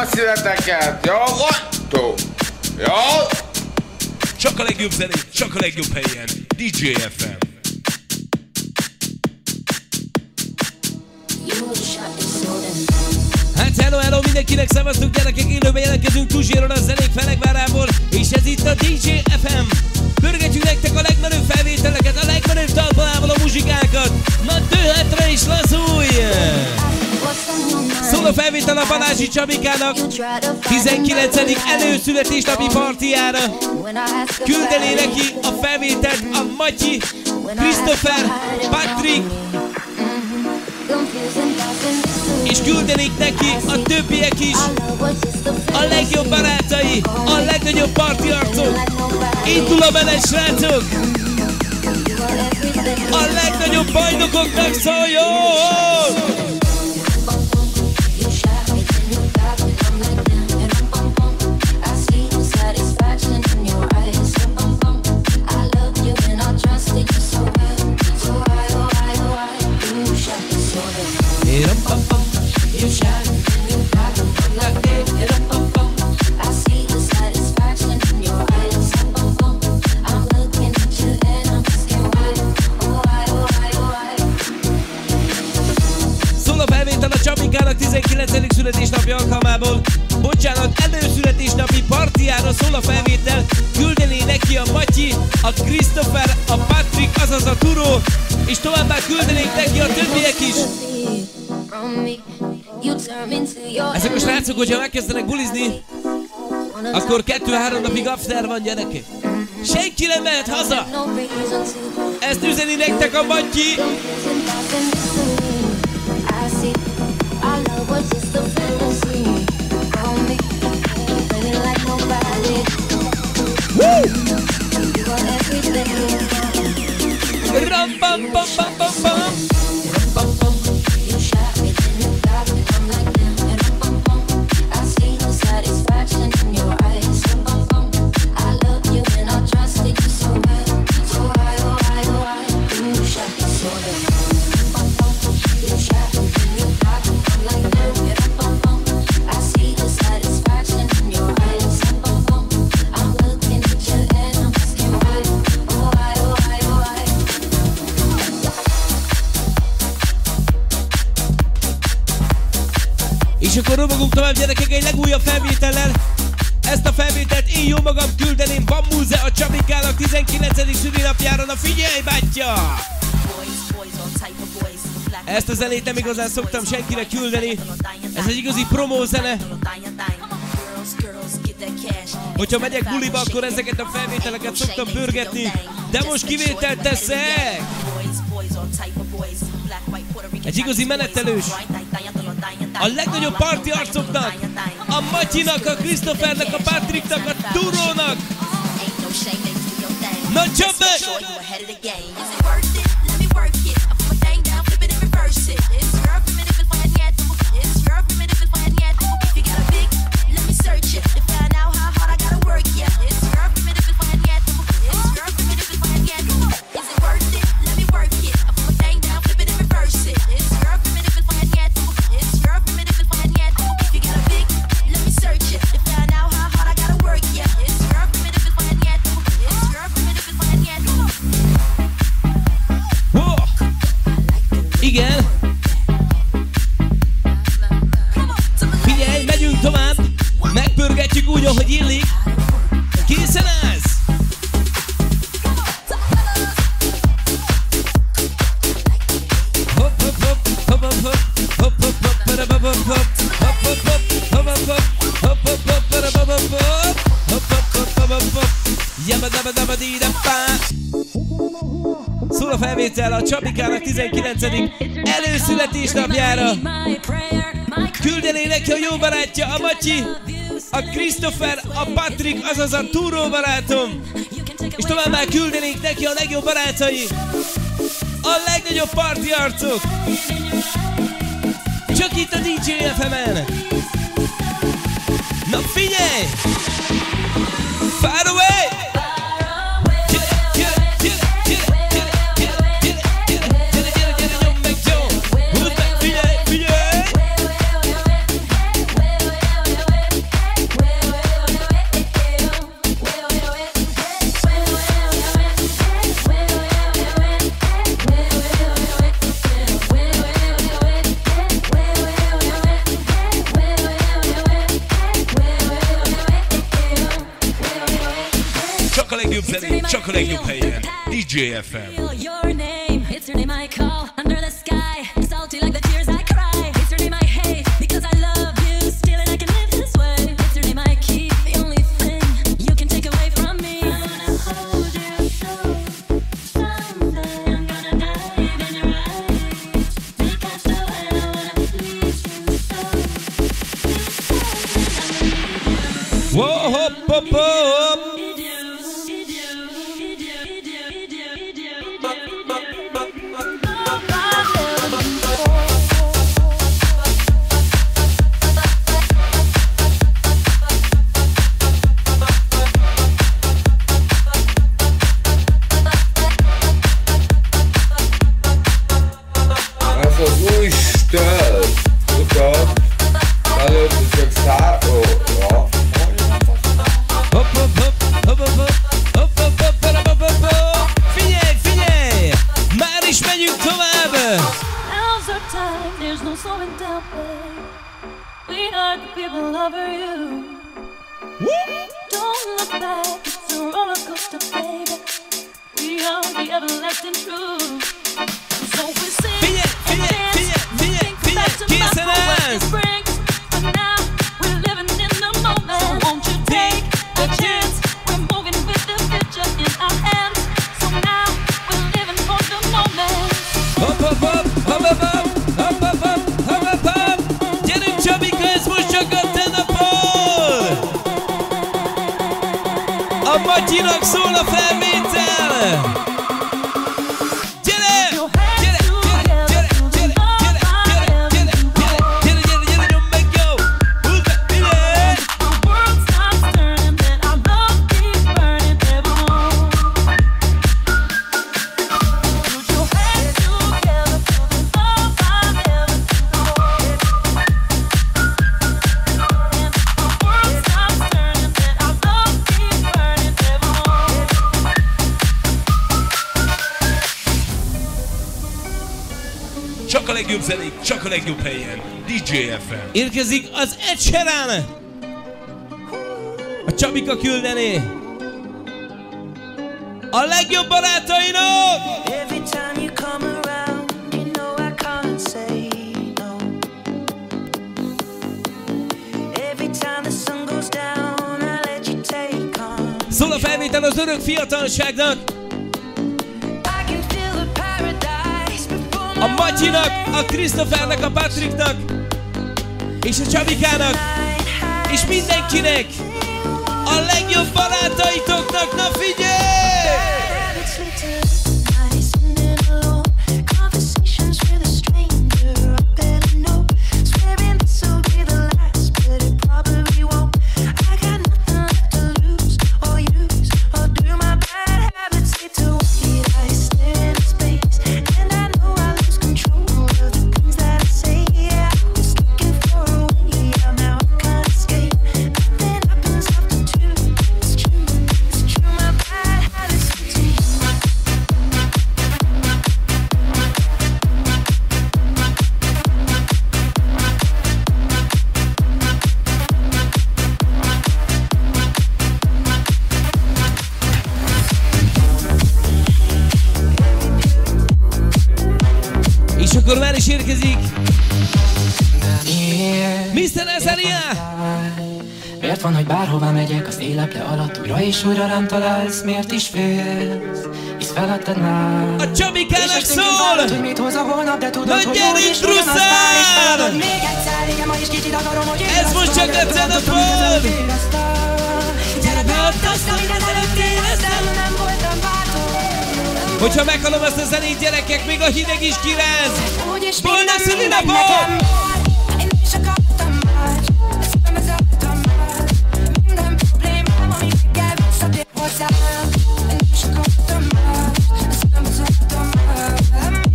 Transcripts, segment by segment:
a színeteket, jó? One, jó? Csak a legjobb zenét, csak a legjobb helyen. DJ FM. Hát hello mindenkinek, szevasztok gyerekek, élőben jelentkezünk Tuzséron a zenék Felekvárából, és ez itt a DJ FM. Pörgetjük nektek a legmenőbb felvételeket, a legmenőbb talpalából a muzsikákat. Na dőhetre is lazulj! Szól a felvétel a Balázsi Csabikának 19. előszületésnapi partiára. Küldené neki a felvételt a Matyi, Christopher, Patrick, és küldenék neki a többiek is, a legjobb barátai, a legnagyobb partiarcok. Indul a menet, srácok! A legnagyobb bajnokoknak szóljon! Szól a felvétel a Csabikának 19. születésnapja alkalmából. Bocsánat, előszületésnapi partiára szól a felvétel. Küldené neki a Matyi, a Christopher, a Patrick, azaz a Turó, és továbbá küldenék neki a többiek is. Ezek a srácok, hogyha megkezdenek bulizni, akkor 2-3 napig after van, gyerekek. Senki nem mehet haza. Ezt üzeni nektek a Matyi. Ram pam pam pam pam pam. És akkor robogunk tovább, gyerekek, egy legújabb felvétellel. Ezt a felvételt én jó magam küldeném Van Muze a Csabikának 19. szülinapjára. Na figyelj, bátyja! Ezt a zenét nem igazán szoktam senkinek küldeni. Ez egy igazi promó zene. Hogyha megyek buliba, akkor ezeket a felvételeket szoktam pörgetni. De most kivételt teszek! Egy igazi menetelős. A legnagyobb parti arcoknak, a Matyinak, a Christophernek, a Patricknak, a Turónak. Na csapd meg! Igen. Figyelj, megyünk tovább. Megpörgetjük úgy, ahogy illik. Készen állsz? Hopp, hopp, hopp, hopp, hopp, hopp, hopp, hopp, hopp, hopp, hopp, hopp, hopp, hopp, hopp, hopp, szól a felvétel a Csabikának 19. előszületésnapjára. Küldené neki a jó barátja, a Matyi, a Christopher, a Patrick, azaz a Turó barátom. És továbbá küldenék neki a legjobb barátai, a legnagyobb parti arcok. Csak itt a DJ FM-en. Na figyelj! Far away! csak a legjobb helyen. DJ FM. Whoa, hop, hop, hop. Ez az új stel, tudod? Előtt csak ja. Figyelj, figyelj! Már is megyünk tovább! Now's our time, there's no slowing down, babe. We are the people over you. Don't look back, it's a roller coaster, baby. We are the everlasting truth. So we sing and dance, think back to my poetic springs. But now we're living in the moment. So won't you take a chance? We're moving with the future in our hands. So now we're living for the moment. Hop, hop, hop, hop, hop, hop, hop, hop, hop, hop, hop, hop. Gyerünk Csabika, ez most csak a tenapol! A Matyinak szól a felvétel! Csak a legjobb zenék, csak a legjobb helyen. DJ FM. Érkezik az Ed Sheeran. A Csabika küldené. A legjobb barátainak. Every time you come around, you know I can't say no. Every time the sun goes down, I let you take on. Szól a felvétel az örök fiatalságnak. A Matyinak, a Christophernek, a Patricknak, és a Csabikának, és mindenkinek, a legjobb barátaitoknak, na figyelj! Akkor már is érkezik Mr. Azaria! Miért van, hogy bárhová megyek, az éleple alatt újra és újra rám találsz? Miért is félsz? Hisz feletted már. A Csabikának szól! Hogy mit hoz a holnap, de tudod, hogy gyerünk Drusszál! Még egyszer, igen, ma is kicsit akarom, hogy ez most csak a tenapol! Gyere be ott azt, amit ezelőtt éreztem, nem voltam bátor. Hogyha meghalom azt a zenét, gyerekek, még a hideg is kiráz! Boldog szülinapot! Én is akartam már, de szívem ez adtam már. Minden problémám, ami reggel visszatér hozzám. Én is akartam már, de szívem ez adtam már.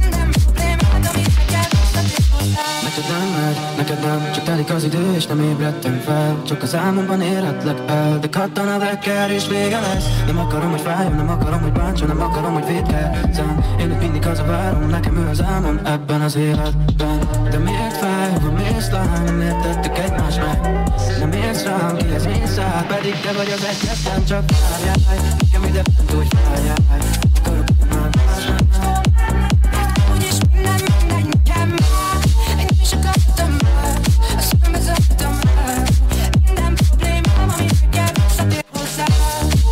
Minden problémám, ami reggel visszatér hozzám. Neked nem, csak telik az idő és nem ébredtem fel. Csak az álmomban érhetlek el, de kattan a vekker és vége lesz. Nem akarom, hogy fájjon, nem akarom, hogy bántson, nem akarom, hogy védkezzen. Én itt mindig az a várom, nekem ő az álmom ebben az életben. De miért fáj, ha mész lány, nem értettük egymást meg. Nem érsz rám, ki ez mészár, pedig te vagy az egyetlen, csak várjál. Nekem ide bent úgy fájjál, akarok már másnál. Úgyis minden mindegy nekem már. Én nem is akartam már, a szemembe zártam már. Minden problémám, ami reggel visszatér hozzá.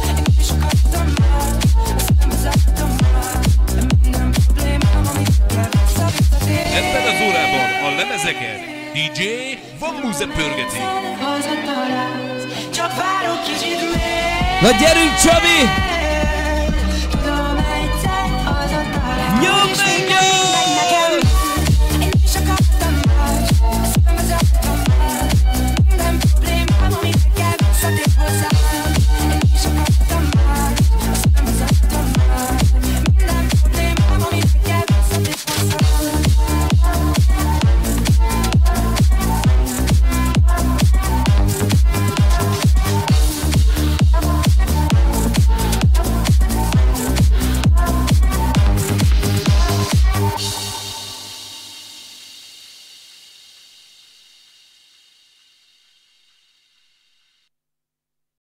Én nem is akartam már, a szemembe zártam már. Minden problémám, ami reggel visszatér. Ebben az órában a lemezeket DJ Van Muze pörgeti. Csak várok kicsit még. Na gyerünk, Csabi! Tudom egyszer az a talán. Nyomd meg, nyomd!